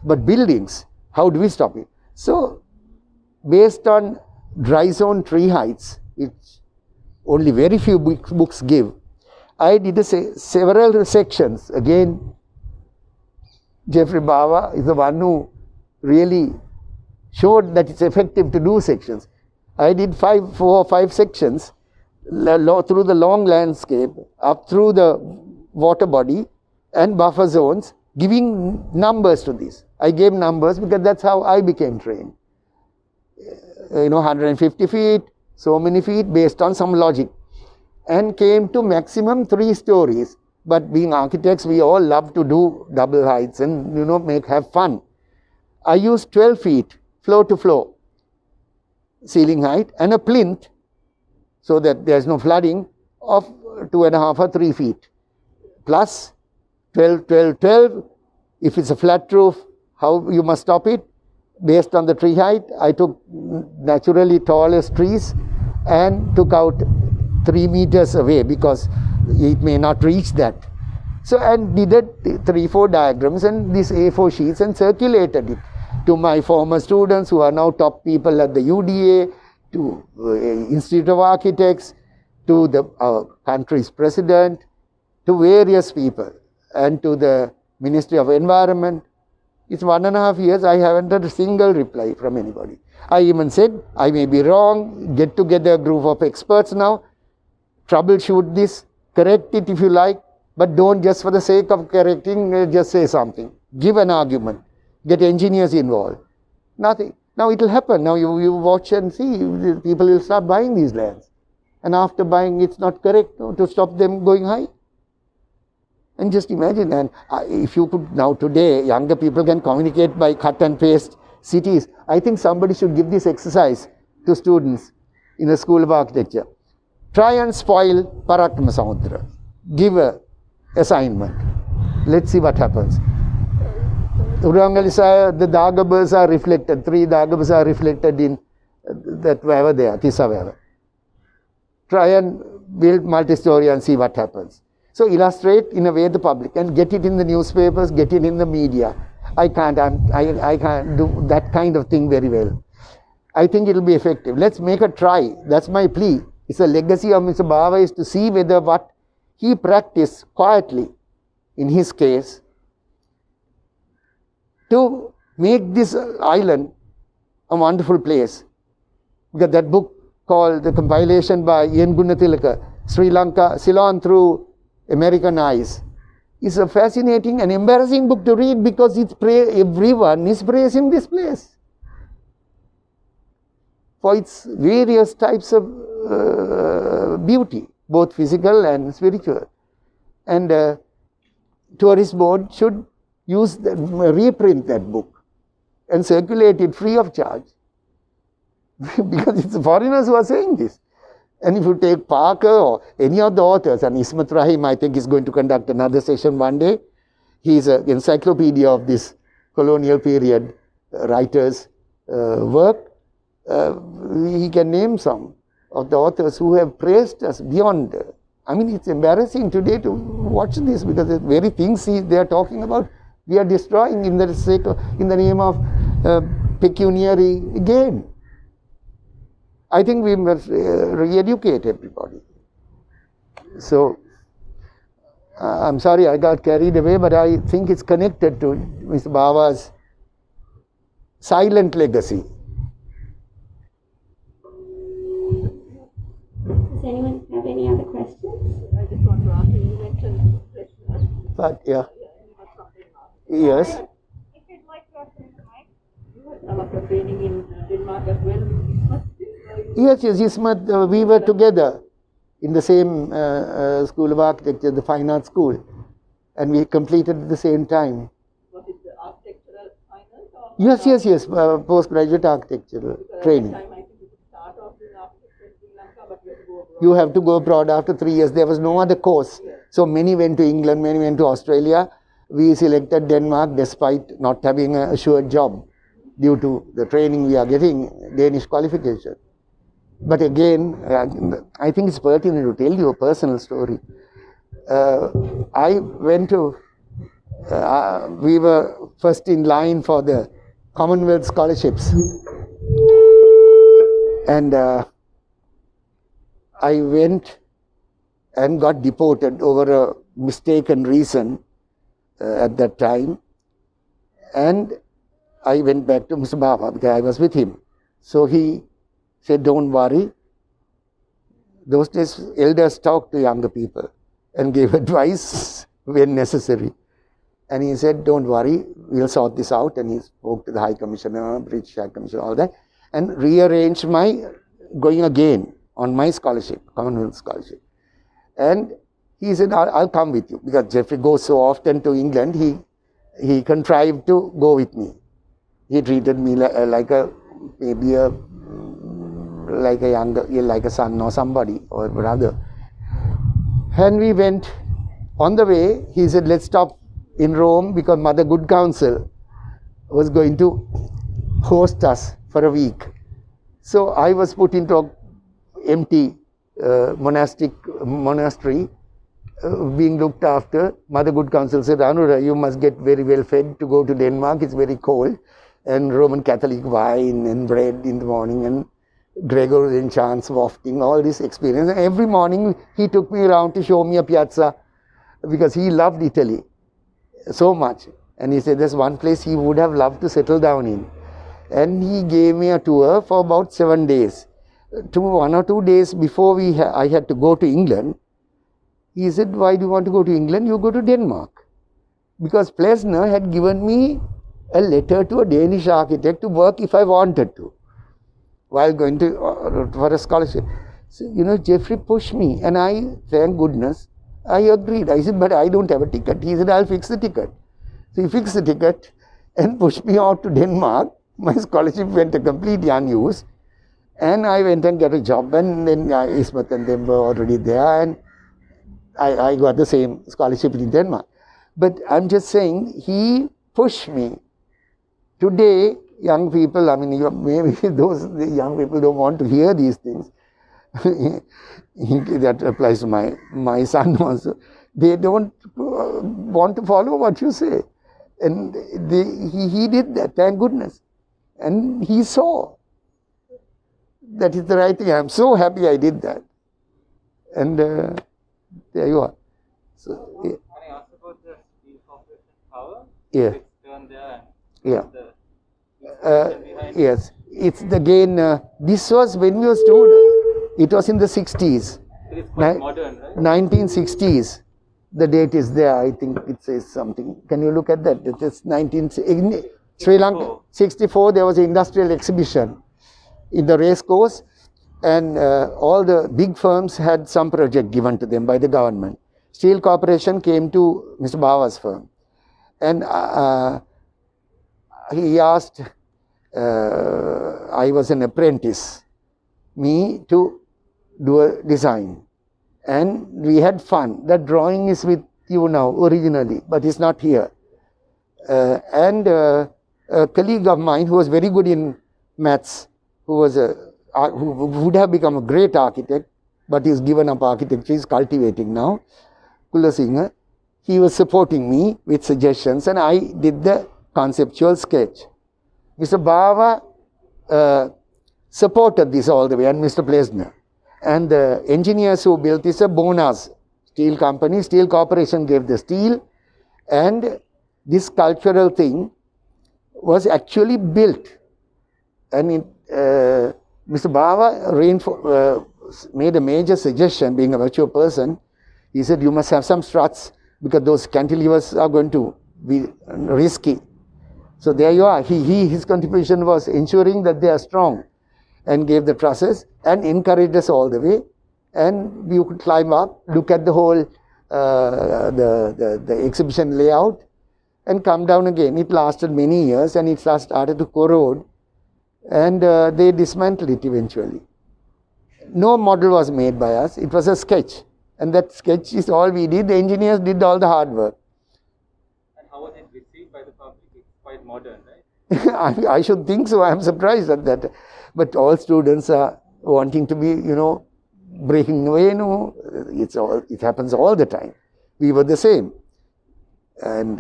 B: But buildings, how do we stop it? So, based on dry zone tree heights, which only very few books give, I did several sections. Again, Geoffrey Bawa is the one who really showed that it's effective to do sections. I did 4 or 5 sections through the long landscape, up through the water body and buffer zones, giving numbers to this. I gave numbers because that's how I became trained. 150 feet, so many feet, based on some logic, and came to maximum 3 stories. But being architects, we all love to do double heights and have fun. I used 12 feet floor to floor ceiling height and a plinth, so that there's no flooding, of 2.5 or 3 feet, plus 12, 12, 12. If it's a flat roof, how you must stop it? Based on the tree height, I took naturally tallest trees and took out 3 meters away, because it may not reach that. So, and did 3, 4 diagrams and these A4 sheets and circulated it to my former students who are now top people at the UDA, to Institute of Architects, to the country's president, to various people, and to the Ministry of Environment. It's 1.5 years, I haven't had a single reply from anybody. I even said, I may be wrong, get together a group of experts now, troubleshoot this, correct it if you like, but don't just for the sake of correcting, just say something. Give an argument, get engineers involved. Nothing. Now it will happen. Now you watch and see, people will start buying these lands. And after buying, it's not correct to stop them going high. And just imagine, and if you could now today, younger people can communicate by cut and paste cities. I think somebody should give this exercise to students in the School of Architecture. Try and spoil Parakrama Samudra. Give a assignment. Let's see what happens. Urangalisa, the Dagabas are reflected, 3 Dagabas are reflected in that wherever they are, Tisa wherever. Try and build multi-story and see what happens. So illustrate in a way the public and get it in the newspapers, get it in the media. I can't do that kind of thing very well. I think it will be effective. Let's make a try. That's my plea. It's a legacy of Mr. Bawa is to see whether what he practiced quietly, in his case, to make this island a wonderful place. Because that book called, the compilation by Ian Gunathilaka, Sri Lanka, Ceylon through American Eyes, is a fascinating and embarrassing book to read, because everyone is praising this place for its various types of beauty, both physical and spiritual. And tourist board should reprint that book and circulate it free of charge. Because it's the foreigners who are saying this. And if you take Parker or any of the authors, and Ismat Rahim, I think, is going to conduct another session one day. He is an encyclopedia of this colonial period writers' work. He can name some of the authors who have praised us beyond. I mean, it's embarrassing today to watch this, because the very things they are talking about, we are destroying in the name of pecuniary gain. I think we must re-educate everybody. So, I'm sorry I got carried away, but I think it's connected to Mr. Bawa's silent legacy.
A: Does anyone have any other questions?
D: I just want to ask you mentioned professional.
B: But yeah,
D: Yeah,
B: yes,
C: If you'd like to open the mic.
D: you had a lot of training in Denmark as well.
B: yes, Ismat, we were together in the same School of Architecture, the Fine Arts School, and we completed at the same time.
D: Was it the architectural finance or?
B: Yes, postgraduate architectural training.
D: At that time, I think you could start off in architecture in Sri Lanka, but you have to go abroad.
B: You have to go abroad after 3 years. There was no other course. So many went to England, many went to Australia. We selected Denmark despite not having a assured job due to the training we are getting, Danish qualification. But again, I think it's pertinent to tell you a personal story. I went to, we were first in line for the Commonwealth scholarships. And I went and got deported over a mistaken reason at that time. And I went back to Mr. Bawa because I was with him. So he said, don't worry. Those days, elders talk to younger people and gave advice when necessary. And he said, don't worry, we'll sort this out. And he spoke to the High Commissioner, British High Commissioner, all that, and rearranged my going again on my scholarship, Commonwealth scholarship. And he said, I'll come with you, because Geoffrey goes so often to England, he contrived to go with me. He treated me like a younger, like a son or somebody or brother. And we went. On the way, he said, let's stop in Rome because Mother Good Counsel was going to host us for a week. So I was put into an empty monastery being looked after. Mother Good Counsel said, Anura, you must get very well fed to go to Denmark. It's very cold. And Roman Catholic wine and bread in the morning and Gregorian chants wafting, all this experience. And every morning he took me around to show me a piazza because he loved Italy so much. And he said there's one place he would have loved to settle down in. And he gave me a tour for about 7 days. 1 or 2 days before I had to go to England, he said, why do you want to go to England? You go to Denmark. Because Plesner had given me a letter to a Danish architect to work if I wanted to, while going to for a scholarship. So, Geoffrey pushed me, and I, thank goodness, I agreed. I said, but I don't have a ticket. He said, I'll fix the ticket. So he fixed the ticket and pushed me out to Denmark. My scholarship went completely unused. And I went and got a job, and then Yahapath and them were already there, and I got the same scholarship in Denmark. But I'm just saying, he pushed me. Today, young people, I mean, maybe the young people don't want to hear these things. That applies to my son also. They don't want to follow what you say. And he did that, thank goodness. And he saw that is the right thing. I'm so happy I did that. And there you are. So,
E: Can I ask about the steel corporation power?
B: yeah.
E: It's turned there.
B: Yeah.
E: Behind
B: Yes. It's again, this was when we were stood, it was in the 60s.
E: It is quite modern, right?
B: 1960s. The date is there, I think it says something. Can you look at that? It is Sri Lanka, 64, there was an industrial exhibition in the race course, and all the big firms had some project given to them by the government. Steel Corporation came to Mr. Bawa's firm, and he asked, I was an apprentice, me to do a design. And we had fun. That drawing is with you now, originally, but it's not here. And a colleague of mine who was very good in maths, who would have become a great architect, but he's given up architecture, he's cultivating now, Kulasinghe, he was supporting me with suggestions, and I did the conceptual sketch. Mr. Bawa supported this all the way, and Mr. Plesner. And the engineers who built this are Bonas Steel Company. Steel Corporation gave the steel, and this cultural thing was actually built. And Mr. Bawa made a major suggestion, being a mature person. He said, you must have some struts because those cantilevers are going to be risky. So there you are. His contribution was ensuring that they are strong, and gave the trusses and encouraged us all the way. And you could climb up, look at the whole the exhibition layout, and come down again. It lasted many years, and it started to corrode, and they dismantled it eventually. No model was made by us. It was a sketch, and that sketch is all we did. The engineers did all the hard work.
E: And how was it received by the public? It's quite modern, right?
B: I should think so. I am surprised at that. But all students are wanting to be, breaking away. It happens all the time. We were the same. And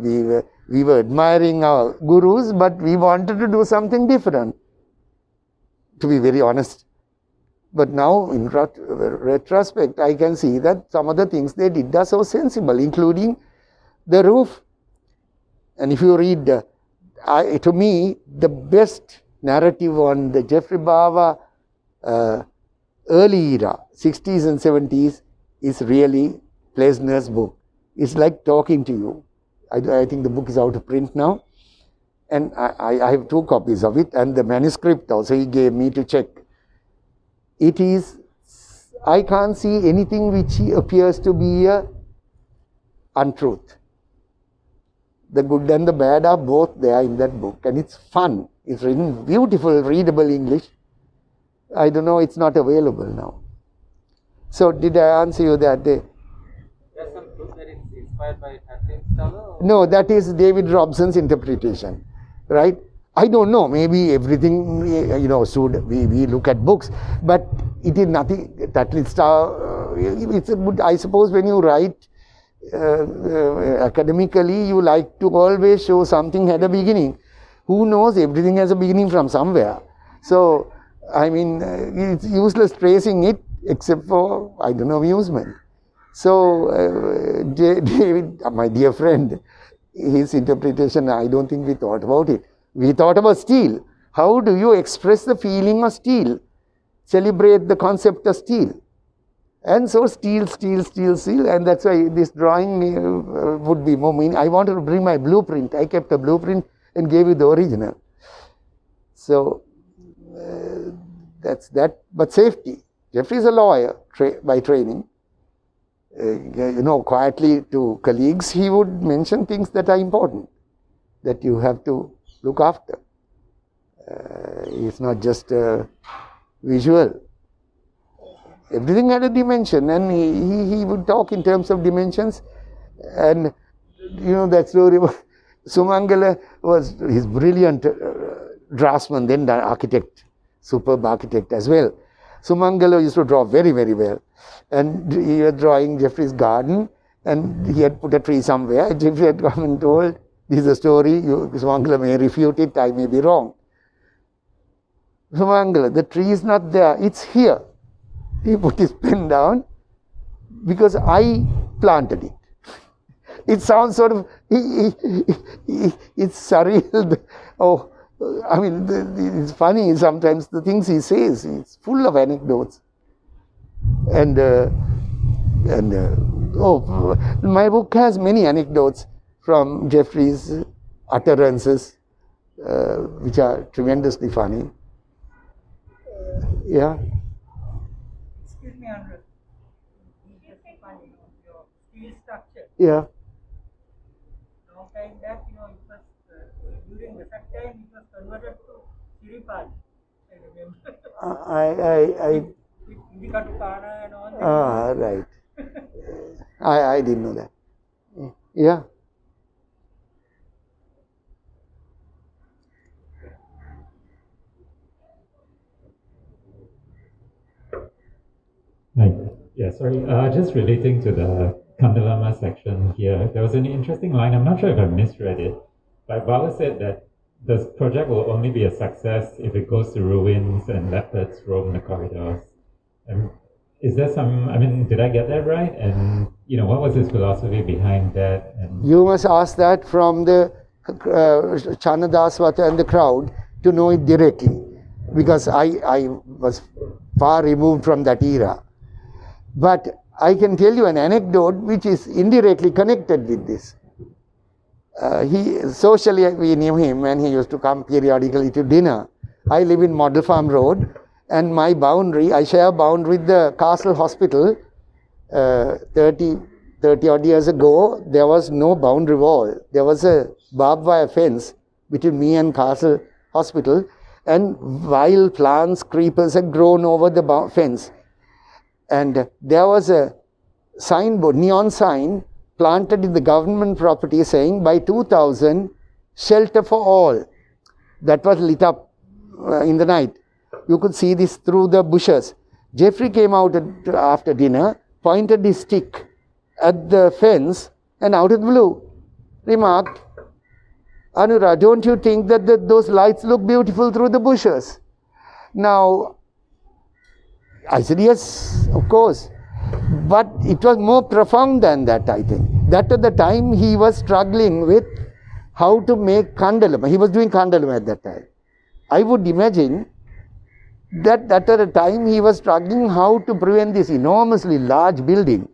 B: we were admiring our gurus, but we wanted to do something different, to be very honest. But now, in retrospect, I can see that some of the things they did are so sensible, including the roof. And if you read, to me, the best narrative on the Geoffrey Bawa early era, 60s and 70s, is really Plesner's book. It's like talking to you. I think the book is out of print now. And I have 2 copies of it, and the manuscript also he gave me to check. It is, I can't see anything which appears to be a untruth. The good and the bad are both there in that book, and it's fun. It's written beautiful, readable English. I don't know, it's not available now. So, did I answer you that?
E: There's some proof that it's inspired by Kathleen's Tower?
B: No, that is David Robson's interpretation, right? I don't know, maybe everything, we look at books, but it is nothing. Kathleen's Tower, it's a good, I suppose when you write academically, you like to always show something had a beginning. Who knows, everything has a beginning from somewhere. So, I mean, it's useless tracing it except for, I don't know, amusement. So, David, my dear friend, his interpretation, I don't think we thought about it. We thought about steel. How do you express the feeling of steel? Celebrate the concept of steel. And so steel, and that's why this drawing would be more meaning. I wanted to bring my blueprint. I kept a blueprint and gave you the original. So, that's that. But safety. Geoffrey is a lawyer by training. Quietly to colleagues, he would mention things that are important, that you have to look after. It's not just visual. Everything had a dimension, and he would talk in terms of dimensions. And that story was Sumangala was his brilliant draftsman, then the architect, superb architect as well. Sumangala used to draw very, very well. And he was drawing Geoffrey's garden, and he had put a tree somewhere. Geoffrey had come and told, this is a story, Sumangala may refute it, I may be wrong. Sumangala, the tree is not there, it's here. He put his pen down because I planted it. It sounds sort of, it's surreal. Oh, I mean, it's funny sometimes the things he says. It's full of anecdotes. And my book has many anecdotes from Geoffrey's utterances, which are tremendously funny. Yeah.
F: Excuse me, Anura. Just funny, your steel structure.
B: Yeah.
F: Long time back, it was during the second time it was converted to Siripal. I remember. With Indikatukana and all that.
B: Right. I didn't know that. Yeah.
G: Hi. Yeah, sorry. Just relating to the Kandalama section here, there was an interesting line. I'm not sure if I misread it, but Bawa said that the project will only be a success if it goes to ruins and leopards roam the corridors. Is there some? I mean, did I get that right? And what was his philosophy behind that? And
B: you must ask that from the Channa Daswata and the crowd to know it directly, because I was far removed from that era. But I can tell you an anecdote which is indirectly connected with this. Socially we knew him, and he used to come periodically to dinner. I live in Model Farm Road, and my boundary, I share a boundary with the Castle Hospital. 30 odd years ago, there was no boundary wall. There was a barbed wire fence between me and Castle Hospital, and wild plants, creepers had grown over the fence. And there was a signboard, neon sign, planted in the government property saying, by 2000, shelter for all. That was lit up in the night. You could see this through the bushes. Geoffrey came out after dinner, pointed his stick at the fence, and out of the blue remarked, Anura, don't you think that those lights look beautiful through the bushes? Now, I said, yes, of course. But it was more profound than that, I think. That at the time he was struggling with how to make Kandalama. He was doing Kandalama at that time. I would imagine that at the time he was struggling how to prevent this enormously large building,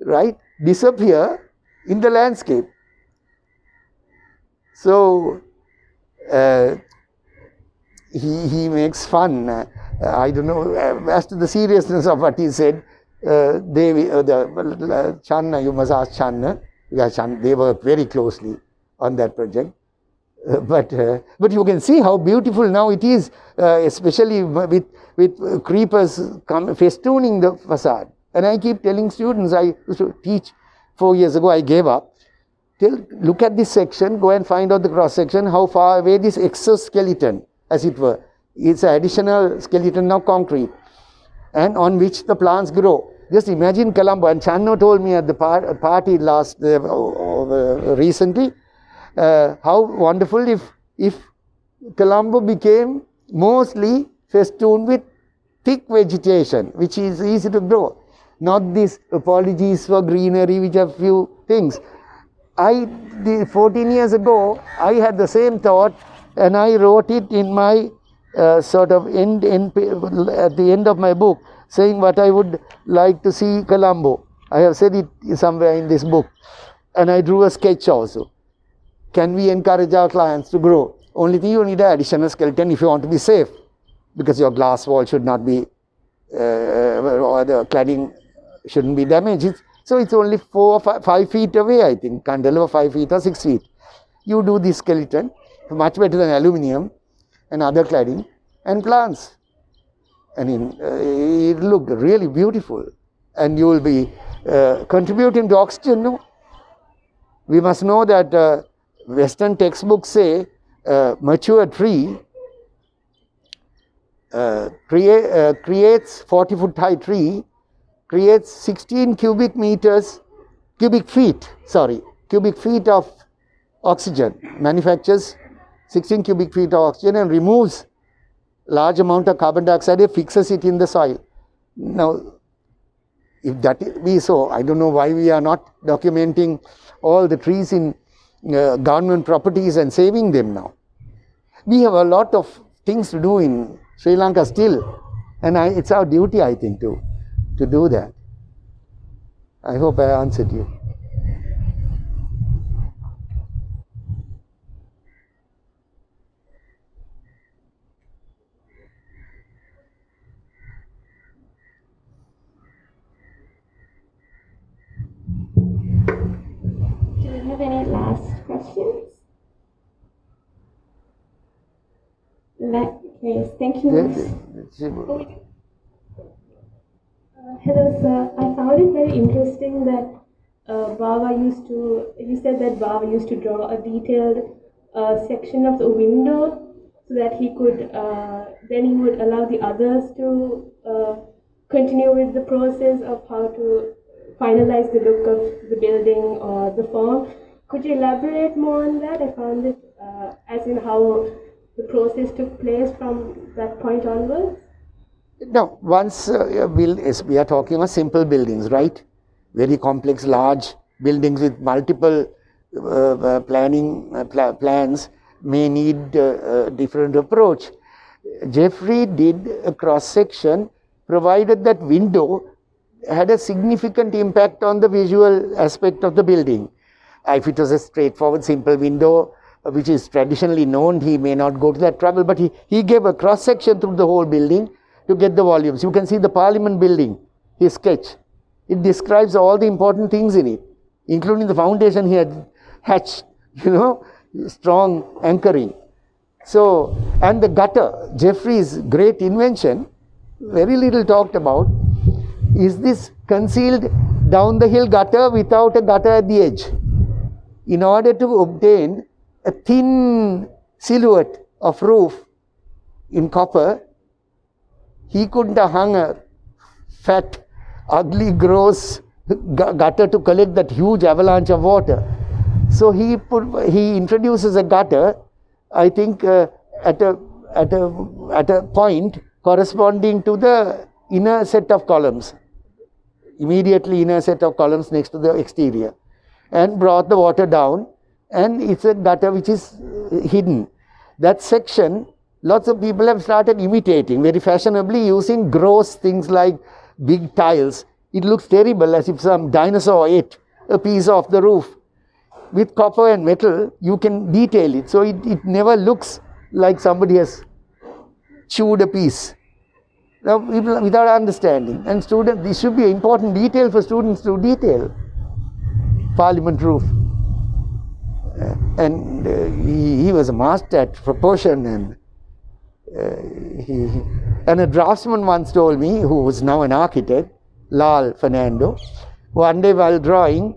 B: right, disappear in the landscape. So he makes fun. I don't know, as to the seriousness of what he said, Channa, you must ask Channa, because they worked very closely on that project. But you can see how beautiful now it is, especially with creepers festooning the facade. And I keep telling students, I used to teach 4 years ago, I gave up. Look at this section, go and find out the cross section, how far away this exoskeleton, as it were. It's an additional skeleton now, concrete, and on which the plants grow. Just imagine Colombo, and Channo told me at the party recently, how wonderful if Colombo became mostly festooned with thick vegetation, which is easy to grow. Not these apologies for greenery, which are few things. 14 years ago, I had the same thought, and I wrote it in my sort of at the end of my book, saying what I would like to see Colombo. I have said it somewhere in this book, and I drew a sketch also. Can we encourage our clients to grow? Only thing, you need an additional skeleton if you want to be safe, because your glass wall should not be, or the cladding shouldn't be damaged. So it's only 4 or 5 feet away, I think, cantilever 5 feet or 6 feet. You do this skeleton, much better than aluminium and other cladding, and plants. I mean, it looked really beautiful, and you will be contributing to oxygen, no? We must know that Western textbooks say mature tree creates 40-foot high tree, creates 16 cubic feet of oxygen, manufactures 16 cubic feet of oxygen and removes large amount of carbon dioxide and fixes it in the soil. Now, if that be so, I don't know why we are not documenting all the trees in government properties and saving them now. We have a lot of things to do in Sri Lanka still, and it's our duty, I think, to do that. I hope I answered you.
A: Do we have any last questions? In that case, thank you. Hello, sir. I found it very interesting that you said that Bawa used to draw a detailed section of the window so that he could, then he would allow the others to continue with the process of how to finalize the look of the building or the form. Could you elaborate more on that? I found it as in how the process took place from that point onwards.
B: No, once we are talking of simple buildings, right? Very complex, large buildings with multiple plans may need a different approach. Geoffrey did a cross section, provided that window had a significant impact on the visual aspect of the building. If it was a straightforward, simple window, which is traditionally known, he may not go to that trouble, but he gave a cross section through the whole building to get the volumes. You can see the Parliament building, his sketch. It describes all the important things in it, including the foundation he had hatched, strong anchoring. So, and the gutter, Geoffrey's great invention, very little talked about, is this concealed down the hill gutter without a gutter at the edge. In order to obtain a thin silhouette of roof in copper, he couldn't have hung a fat, ugly, gross gutter to collect that huge avalanche of water. So he introduces a gutter, I think, at a point corresponding to the inner set of columns, immediately inner set of columns next to the exterior, and brought the water down, and it's a gutter which is hidden. That section, lots of people have started imitating very fashionably, using gross things like big tiles. It looks terrible, as if some dinosaur ate a piece off the roof. With copper and metal, you can detail it, so it never looks like somebody has chewed a piece. Now, people without understanding, and students, this should be an important detail for students to detail. Parliament roof. And he was a master at proportion, and a draftsman once told me, who was now an architect, Lal Fernando, one day while drawing,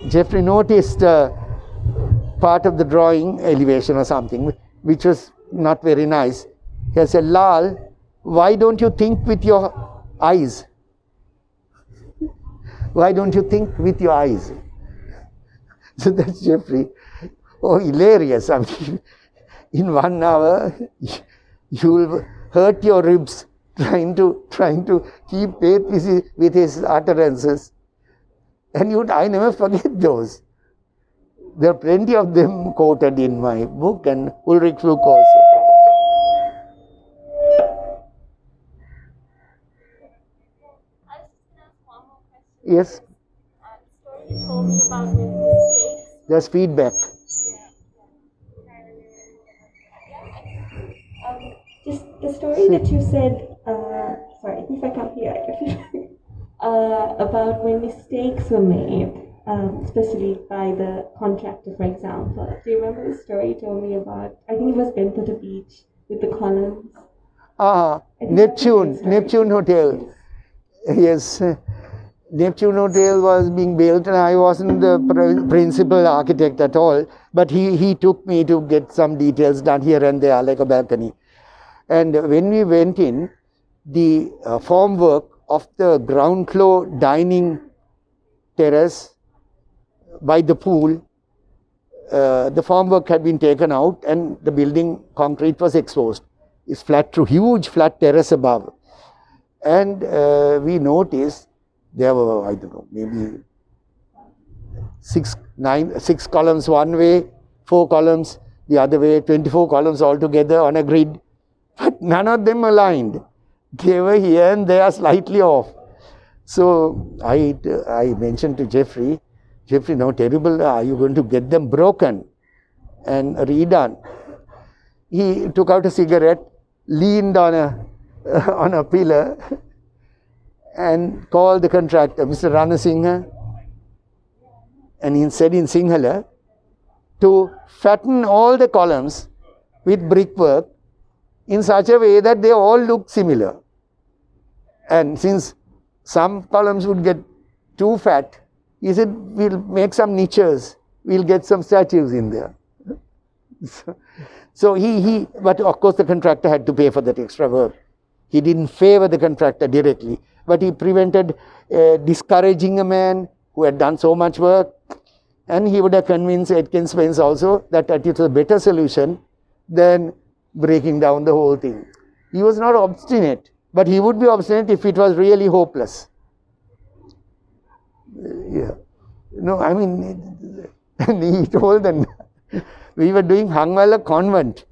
B: Geoffrey noticed part of the drawing, elevation or something, which was not very nice. He said, "Lal, why don't you think with your eyes? Why don't you think with your eyes?" So that's Geoffrey. Oh, hilarious. I mean, in 1 hour, you will hurt your ribs trying to keep pace with his utterances. And I never forget those. There are plenty of them quoted in my book, and Ulrich Fluke also.
C: I was just going to ask one more question.
B: Yes,
C: The story you told me about with mistakes.
B: there's feedback.
A: Just the story that you said, sorry, if I can't hear it, about when mistakes were made, especially by the contractor, for example. Do you remember the story you told me about? I think it was Bentota Beach with the columns.
B: Neptune Hotel. Yes, Neptune Hotel was being built, and I wasn't the principal architect at all, but he took me to get some details done here and there, like a balcony. And when we went in, the formwork of the ground floor dining terrace by the pool, the formwork had been taken out, and the building concrete was exposed. It's flat through, huge flat terrace above. And we noticed there were, I don't know, maybe 6 columns one way, 4 columns the other way, 24 columns altogether on a grid. But none of them aligned. They were here and there slightly off. So I mentioned to Geoffrey, no, terrible, are you going to get them broken and redone? He took out a cigarette, leaned on a pillar, and called the contractor, Mr. Ranasinghe, and he said in Sinhala, to fatten all the columns with brickwork in such a way that they all look similar. And since some columns would get too fat, he said, we'll make some niches, we'll get some statues in there. So but of course the contractor had to pay for that extra work. He didn't favor the contractor directly, but he prevented discouraging a man who had done so much work, and he would have convinced Aitken Spence also that it was a better solution than breaking down the whole thing. He was not obstinate, but he would be obstinate if it was really hopeless. Yeah. No, I mean, And he told them we were doing Hangwala Convent,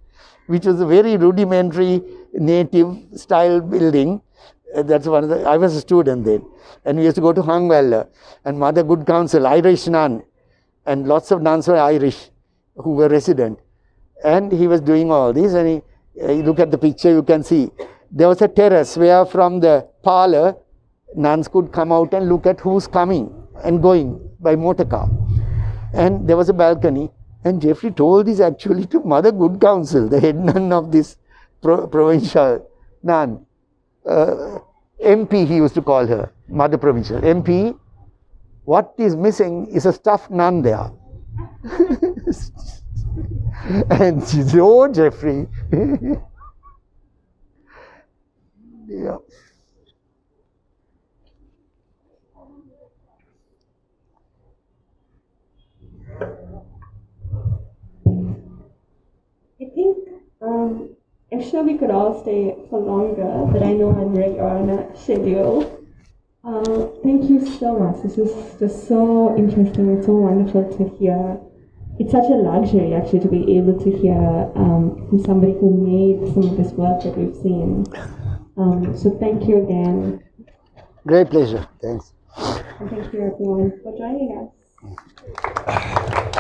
B: which was a very rudimentary native style building. That's one of the, I was a student then, and we used to go to Hangwala, and Mother Good Counsel, Irish nun, and lots of nuns were Irish who were resident. And he was doing all this, and you look at the picture, you can see there was a terrace where from the parlor nuns could come out and look at who's coming and going by motor car. And there was a balcony, and Geoffrey told this actually to Mother Good Counsel, the head nun of this provincial nun. MP he used to call her, Mother Provincial. MP, what is missing is a stuffed nun there. And she said, oh, Geoffrey. Yeah.
A: I think I'm sure we could all stay for longer, but I know we're on a schedule. Thank you so much. This is just so interesting and so wonderful to hear. It's such a luxury actually to be able to hear from somebody who made some of this work that we've seen. So thank you again.
B: Great pleasure. Thanks.
A: And thank you everyone for joining us.